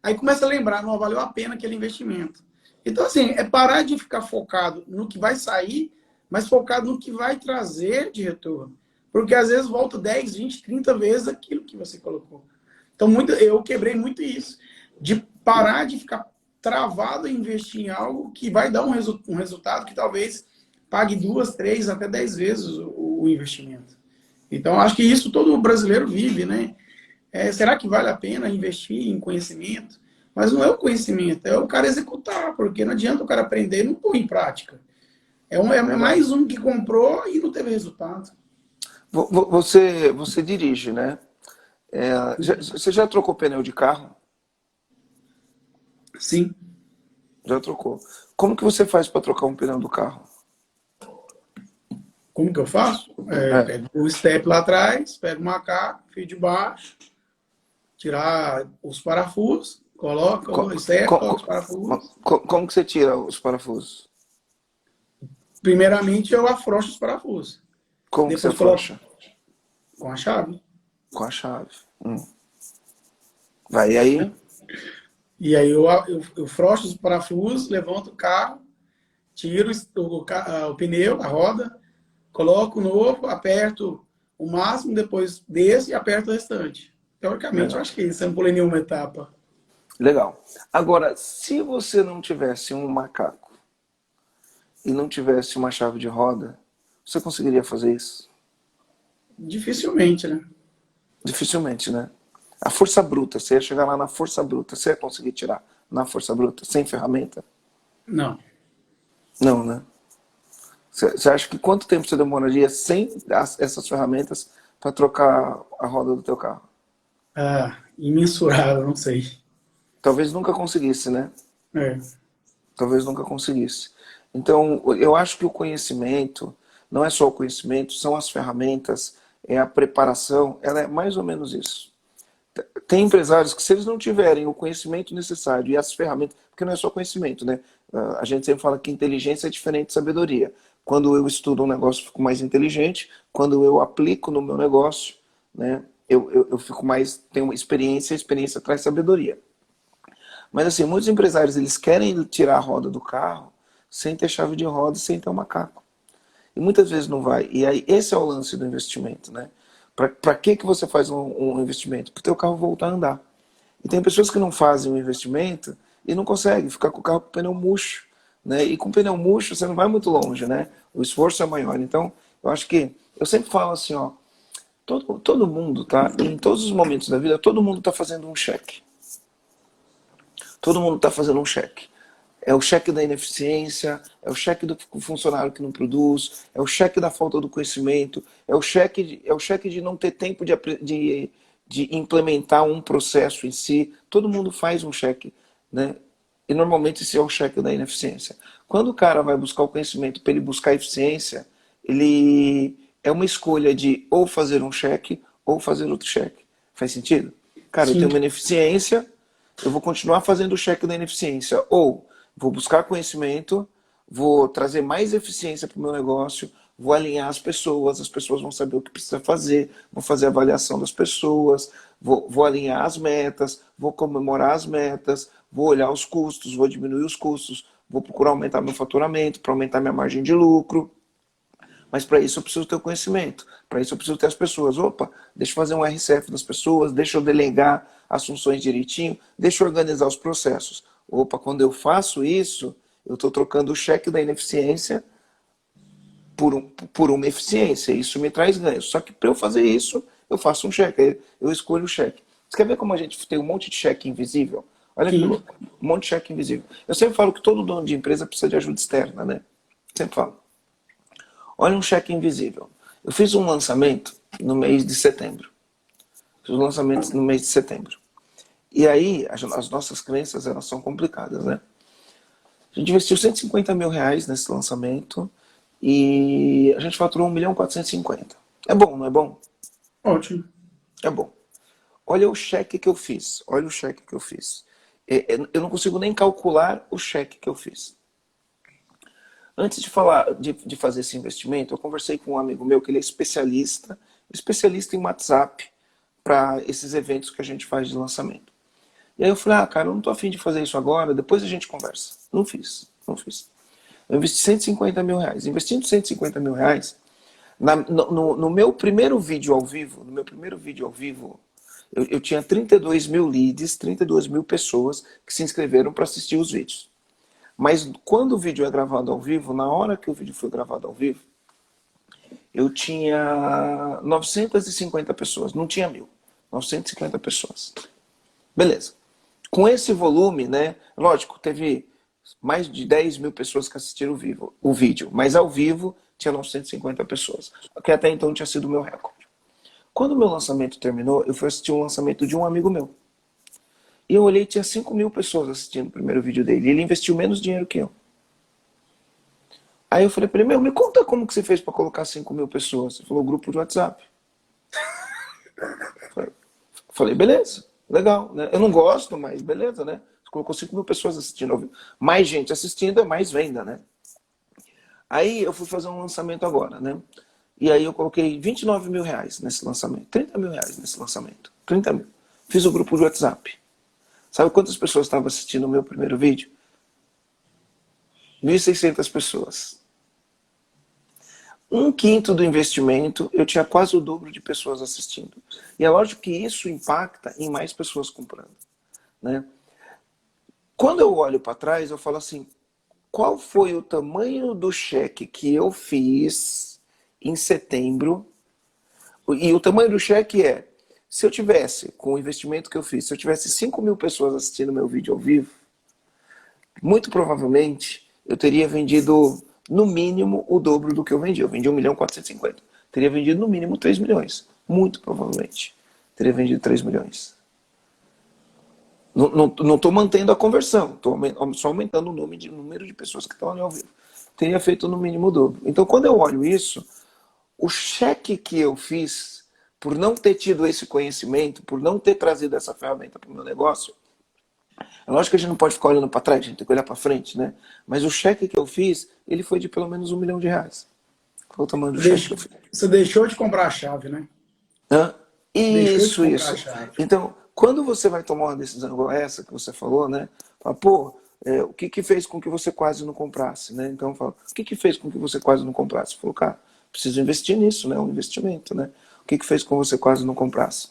Aí começa a lembrar, não valeu a pena aquele investimento. Então, assim, é parar de ficar focado no que vai sair, mas focado no que vai trazer de retorno. Porque às vezes volta 10, 20, 30 vezes aquilo que você colocou. Então, eu quebrei muito isso. De parar de ficar travado em investir em algo que vai dar um resultado que talvez pague 2, 3, até 10 vezes o investimento. Então, acho que isso todo brasileiro vive, né? Será que vale a pena investir em conhecimento? Mas não é o conhecimento, é o cara executar, porque não adianta o cara aprender e não pôr em prática. É mais um que comprou e não teve resultado. Você dirige, né? Você já trocou pneu de carro? Sim. Já trocou. Como que você faz para trocar um pneu do carro? Como que eu faço? É. Pego o step lá atrás, pego o macaco, fio de baixo, tirar os parafusos, coloca o step, coloca os parafusos. Como que você tira os parafusos? Primeiramente eu afrouxo os parafusos. Como que você Depois coloco afrouxa? com a chave. Com a chave. Vai aí? E aí eu frouxo os parafusos, levanto o carro, tiro o pneu, a roda, coloco o novo, aperto o máximo, depois desço e aperto o restante. Teoricamente, eu Legal. acho que isso, eu não pulei nenhuma etapa. Legal. Agora, se você não tivesse um macaco e não tivesse uma chave de roda, você conseguiria fazer isso? Dificilmente, né? Dificilmente, né? A força bruta, você ia chegar lá na força bruta, você ia conseguir tirar na força bruta, sem ferramenta? Não. Não, né? Você acha que quanto tempo você demoraria sem essas ferramentas para trocar a roda do teu carro? Imensurável, não sei. Talvez nunca conseguisse, né? É. Talvez nunca conseguisse. Então, eu acho que o conhecimento, não é só o conhecimento, são as ferramentas, é a preparação, ela é mais ou menos isso. Tem empresários que, se eles não tiverem o conhecimento necessário e as ferramentas, porque não é só conhecimento, né? A gente sempre fala que inteligência é diferente de sabedoria. Quando eu estudo um negócio, eu fico mais inteligente. Quando eu aplico no meu negócio, né, eu fico mais, tenho uma experiência, a experiência traz sabedoria. Mas assim, muitos empresários, eles querem tirar a roda do carro sem ter chave de roda, sem ter um macaco. E muitas vezes não vai. E aí, esse é o lance do investimento, né? Para que você faz um investimento? Para o teu carro voltar a andar. E tem pessoas que não fazem o investimento e não conseguem ficar com o carro com o pneu murcho, né? E com o pneu murcho você não vai muito longe, né? O esforço é maior. Então, eu acho que, eu sempre falo assim, ó, todo mundo, tá? Em todos os momentos da vida, todo mundo está fazendo um cheque. Todo mundo está fazendo um cheque. É o cheque da ineficiência, é o cheque do funcionário que não produz, é o cheque da falta do conhecimento, é o cheque de não ter tempo de implementar um processo em si. Todo mundo faz um cheque, né? E normalmente esse é o cheque da ineficiência. Quando o cara vai buscar o conhecimento para ele buscar a eficiência, ele é uma escolha de ou fazer um cheque ou fazer outro cheque. Faz sentido? Cara, eu Sim. tenho uma ineficiência, eu vou continuar fazendo o cheque da ineficiência. Ou vou buscar conhecimento, vou trazer mais eficiência para o meu negócio, vou alinhar as pessoas vão saber o que precisa fazer, vou fazer a avaliação das pessoas, vou alinhar as metas, vou comemorar as metas, vou olhar os custos, vou diminuir os custos, vou procurar aumentar meu faturamento, para aumentar minha margem de lucro. Mas para isso eu preciso ter o conhecimento, para isso eu preciso ter as pessoas. Opa, deixa eu fazer um RCF das pessoas, deixa eu delegar as funções direitinho, deixa eu organizar os processos. Opa, quando eu faço isso, eu estou trocando o cheque da ineficiência por uma eficiência. Isso me traz ganho. Só que para eu fazer isso, eu faço um cheque, eu escolho o cheque. Você quer ver como a gente tem um monte de cheque invisível? Olha que Sim. louco, um monte de cheque invisível. Eu sempre falo que todo dono de empresa precisa de ajuda externa, né? Sempre falo. Olha um cheque invisível. Eu fiz um lançamento no mês de setembro. Fiz um lançamento no mês de setembro. E aí, as nossas crenças, elas são complicadas, né? A gente investiu R$ 150.000 nesse lançamento e a gente faturou 1.450.000. É bom, não é bom? Ótimo. É bom. Olha o cheque que eu fiz. Olha o cheque que eu fiz. Eu não consigo nem calcular o cheque que eu fiz. Antes de falar, de fazer esse investimento, eu conversei com um amigo meu que ele é especialista em WhatsApp para esses eventos que a gente faz de lançamento. E aí eu falei, cara, eu não tô afim de fazer isso agora, depois a gente conversa. Não fiz. Eu investi R$ 150.000. Investindo R$ 150.000, no meu primeiro vídeo ao vivo, eu tinha 32 mil leads, 32 mil pessoas que se inscreveram para assistir os vídeos. Mas quando o vídeo é gravado ao vivo, na hora que o vídeo foi gravado ao vivo, eu tinha 950 pessoas, não tinha 1.000, 950 pessoas. Beleza. Com esse volume, né? Lógico, teve mais de 10 mil pessoas que assistiram o vídeo, mas ao vivo tinha 950 pessoas, que até então tinha sido o meu recorde. Quando o meu lançamento terminou, eu fui assistir um lançamento de um amigo meu. E eu olhei e tinha 5 mil pessoas assistindo o primeiro vídeo dele. E ele investiu menos dinheiro que eu. Aí eu falei pra ele, me conta como que você fez para colocar 5 mil pessoas. Ele falou, grupo de WhatsApp. Falei, beleza, legal, né? Eu não gosto, mas beleza, né? Você colocou 5 mil pessoas assistindo ao vivo. Mais gente assistindo é mais venda, né? Aí eu fui fazer um lançamento agora, né? E aí eu coloquei R$ 29.000 nesse lançamento. R$ 30.000 nesse lançamento. 30 mil. Fiz o grupo de WhatsApp. Sabe quantas pessoas estavam assistindo o meu primeiro vídeo? 1.600 pessoas. 1/5 do investimento, eu tinha quase o dobro de pessoas assistindo. E é lógico que isso impacta em mais pessoas comprando, né? Quando eu olho para trás, eu falo assim, qual foi o tamanho do cheque que eu fiz em setembro? E o tamanho do cheque é, se eu tivesse, com o investimento que eu fiz, se eu tivesse 5 mil pessoas assistindo meu vídeo ao vivo, muito provavelmente eu teria vendido no mínimo o dobro do que eu vendi. Eu vendi 1.450.000. Teria vendido no mínimo 3 milhões. Muito provavelmente. Teria vendido 3 milhões. Não estou mantendo a conversão. Estou só aumentando o número de pessoas que estão ali ao vivo. Teria feito no mínimo o dobro. Então, quando eu olho isso, o cheque que eu fiz, por não ter tido esse conhecimento, por não ter trazido essa ferramenta para o meu negócio, é lógico que a gente não pode ficar olhando para trás, a gente tem que olhar para frente, né? Mas o cheque que eu fiz, ele foi de pelo menos R$ 1 milhão. Qual o tamanho do cheque que eu fiz? Você deixou de comprar a chave, né? Isso. Então, quando você vai tomar uma decisão igual essa que você falou, né? Fala, o que fez com que você quase não comprasse, né? Então, fala, o que fez com que você quase não comprasse? Falou, cara, preciso investir nisso, né? Um investimento, né? O que fez com que você quase não comprasse?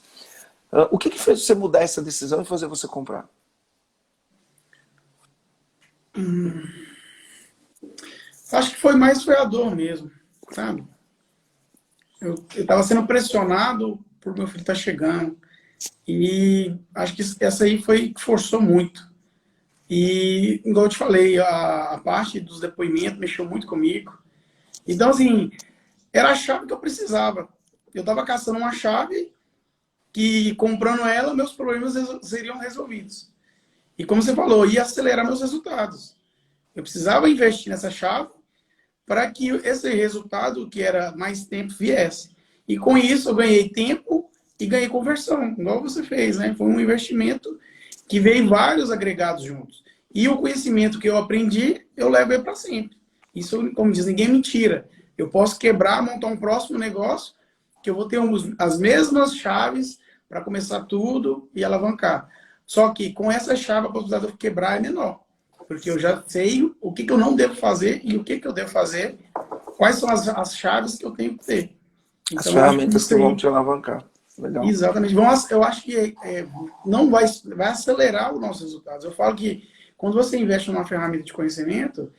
O que fez você mudar essa decisão e fazer você comprar? Acho que foi a dor mesmo, sabe? Eu estava sendo pressionado por meu filho estar chegando. E acho que essa aí foi que forçou muito. E, igual eu te falei, a parte dos depoimentos mexeu muito comigo. Então, assim, era a chave que eu precisava. Eu estava caçando uma chave que, comprando ela, meus problemas seriam resolvidos. E como você falou, ia acelerar meus resultados. Eu precisava investir nessa chave para que esse resultado, que era mais tempo, viesse. E com isso eu ganhei tempo e ganhei conversão, igual você fez, né? Foi um investimento que veio vários agregados juntos. E o conhecimento que eu aprendi, eu levo ele para sempre. Isso, como diz, ninguém me tira. Eu posso quebrar, montar um próximo negócio, que eu vou ter as mesmas chaves para começar tudo e alavancar. Só que com essa chave, a possibilidade de eu quebrar é menor. Porque eu já sei o que eu não devo fazer e o que eu devo fazer, quais são as chaves que eu tenho que ter. Então, as ferramentas que vão te alavancar. Legal. Exatamente. Eu acho que não vai acelerar os nossos resultados. Eu falo que quando você investe numa ferramenta de conhecimento,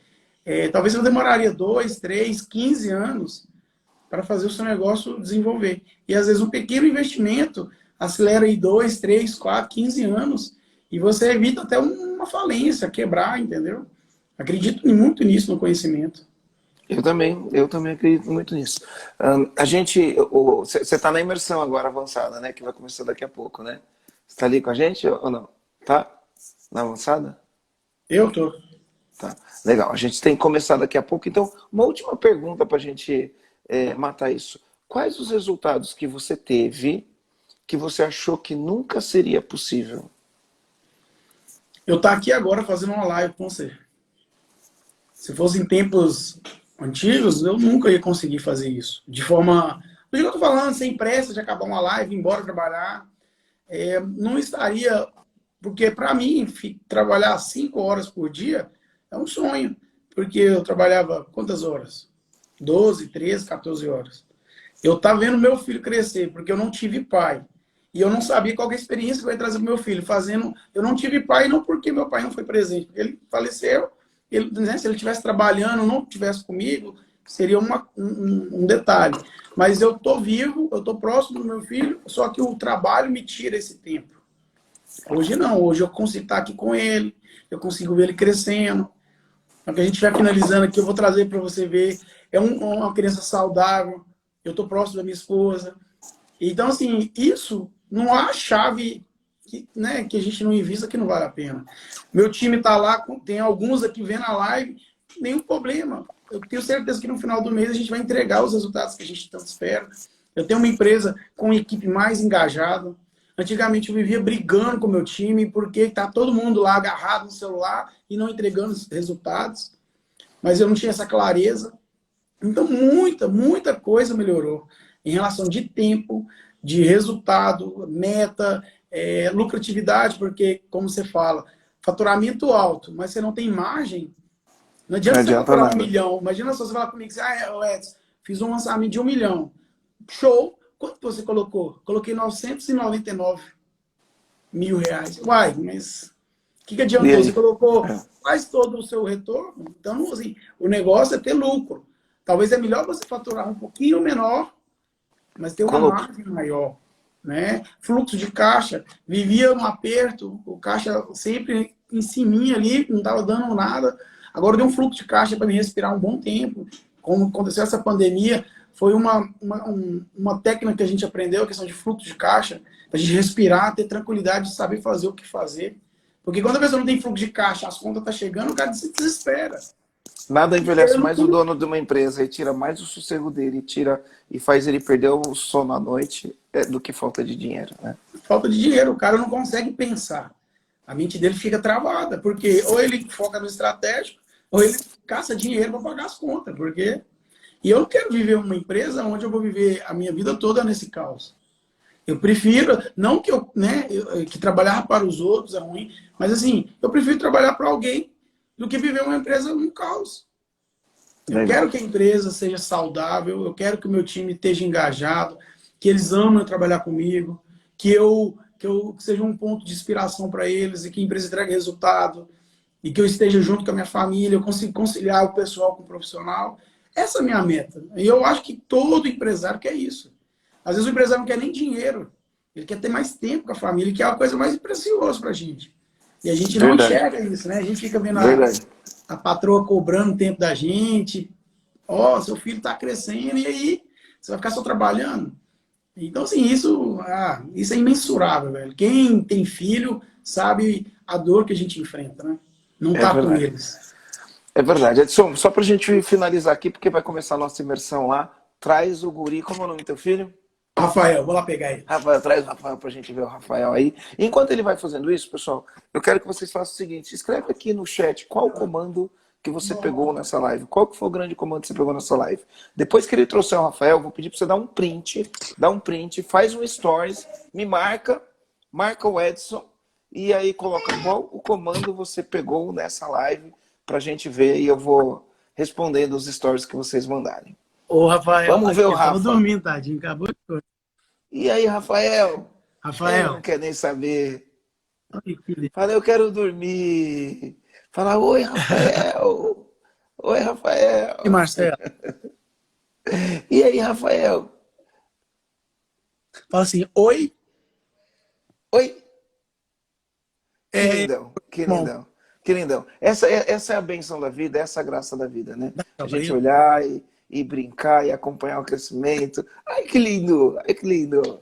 talvez você demoraria 2, 3, 15 anos para fazer o seu negócio desenvolver. E às vezes um pequeno investimento acelera aí 2, 3, 4, 15 anos e você evita até uma falência, quebrar, entendeu? Acredito muito nisso no conhecimento. Eu também acredito muito nisso. Você está na imersão agora avançada, né? Que vai começar daqui a pouco, né? Você está ali com a gente ou não? Tá? Na avançada? Eu tô. Tá. Legal. A gente tem que começar daqui a pouco. Então, uma última pergunta para a gente matar isso. Quais os resultados que você teve que você achou que nunca seria possível? Eu estou aqui agora fazendo uma live com você. Se fosse em tempos antigos, eu nunca ia conseguir fazer isso. De forma... Do que eu tô falando, sem pressa de acabar uma live, ir embora trabalhar. Não estaria... Porque, para mim, trabalhar 5 horas por dia é um sonho. Porque eu trabalhava quantas horas? 12, 13, 14 horas. Eu estava vendo meu filho crescer, porque eu não tive pai. E eu não sabia qual que é a experiência que eu ia trazer para meu filho. Eu não tive pai, não porque meu pai não foi presente. Ele faleceu. Né, se ele estivesse trabalhando, não estivesse comigo, seria um detalhe. Mas eu estou vivo, eu estou próximo do meu filho, só que o trabalho me tira esse tempo. Hoje não, hoje eu consigo estar aqui com ele, eu consigo ver ele crescendo. O que a gente vai finalizando aqui, eu vou trazer para você ver. É uma criança saudável, eu estou próximo da minha esposa. Então, assim, isso não há chave que a gente não invista que não vale a pena. Meu time está lá, tem alguns aqui vendo a live, nenhum problema. Eu tenho certeza que no final do mês a gente vai entregar os resultados que a gente tanto espera. Eu tenho uma empresa com uma equipe mais engajada. Antigamente eu vivia brigando com o meu time porque está todo mundo lá agarrado no celular e não entregando os resultados. Mas eu não tinha essa clareza. Então muita coisa melhorou em relação de tempo, de resultado, meta, lucratividade, porque, como você fala, faturamento alto, mas você não tem margem, não adianta você faturar 1 milhão. Imagina só você falar comigo assim, Edson, fiz um lançamento de 1 milhão. Show! Quanto você colocou? Coloquei 999 mil reais. Uai, mas o que adiantou? Você colocou quase todo o seu retorno. Então, assim, o negócio é ter lucro. Talvez é melhor você faturar um pouquinho menor, mas ter uma margem maior. Né? Fluxo de caixa, vivia no aperto, o caixa sempre em cima ali, não estava dando nada. Agora deu um fluxo de caixa para me respirar um bom tempo. Como aconteceu essa pandemia, foi uma técnica que a gente aprendeu, a questão de fluxo de caixa, para a gente respirar, ter tranquilidade de saber fazer o que fazer. Porque quando a pessoa não tem fluxo de caixa, as contas estão chegando, o cara se desespera. Nada envelhece mais o dono de uma empresa e tira mais o sossego dele, e faz ele perder o sono à noite do que falta de dinheiro. Né? Falta de dinheiro, o cara não consegue pensar. A mente dele fica travada, porque ou ele foca no estratégico, ou ele caça dinheiro para pagar as contas. E eu não quero viver uma empresa onde eu vou viver a minha vida toda nesse caos. Eu prefiro, não que trabalhar para os outros é ruim, mas assim, eu prefiro trabalhar para alguém do que viver uma empresa num caos. Eu quero que a empresa seja saudável, eu quero que o meu time esteja engajado, que eles amem trabalhar comigo, que eu seja um ponto de inspiração para eles e que a empresa entregue resultado e que eu esteja junto com a minha família, eu consiga conciliar o pessoal com o profissional. Essa é a minha meta. E eu acho que todo empresário quer isso. Às vezes o empresário não quer nem dinheiro, ele quer ter mais tempo com a família, que é a coisa mais preciosa para a gente. E a gente não enxerga isso, né? A gente fica vendo a patroa cobrando o tempo da gente. Seu filho está crescendo e aí você vai ficar só trabalhando. Então, assim, isso é imensurável, velho. Quem tem filho sabe a dor que a gente enfrenta, né? Não tá com eles. É verdade. Edson, só pra gente finalizar aqui, porque vai começar a nossa imersão lá, traz o guri, como é o nome do teu filho? Rafael, vou lá pegar ele. Rafael, traz o Rafael pra gente ver o Rafael aí. Enquanto ele vai fazendo isso, pessoal, eu quero que vocês façam o seguinte, escreve aqui no chat qual o comando que você pegou nessa live. Qual que foi o grande comando que você pegou nessa live? Depois que ele trouxer o Rafael, eu vou pedir pra você dar um print, faz um stories, me marca o Edson, e aí coloca qual o comando você pegou nessa live pra gente ver e eu vou respondendo os stories que vocês mandarem. Ô, Rafael, Vamos ver o Rafa. Tava dormindo, tadinho, acabou de dormir. E aí, Rafael? Rafael. Ele não quer nem saber. Ai, que Fala, eu quero dormir. Fala, oi, Rafael. Oi, Rafael. E Marcelo? E aí, Rafael? Fala assim, oi. Oi. Que É, lindão, que bom. lindão, que lindão. Essa é a benção da vida, essa é a graça da vida, né? A gente Gabriel. olhar e brincar e acompanhar o crescimento. Ai, que lindo, ai, que lindo.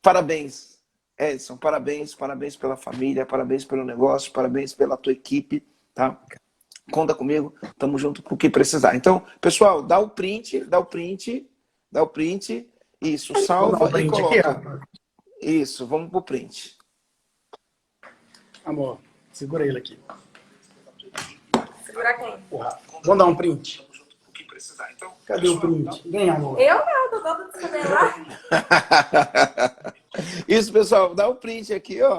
Parabéns, Edson, parabéns pela família, parabéns pelo negócio, parabéns pela tua equipe, tá? Conta comigo, tamo junto com o que precisar. Então, pessoal, dá o print, isso, salva Vou dar um e print coloca. aqui, ó. Isso, vamos pro print. Amor, segura ele aqui. Segurar quem? Porra, vamos dar um print. Cadê o print? Vem, amor. Eu não, tô todo de lá. Isso, pessoal, dá o print aqui, ó.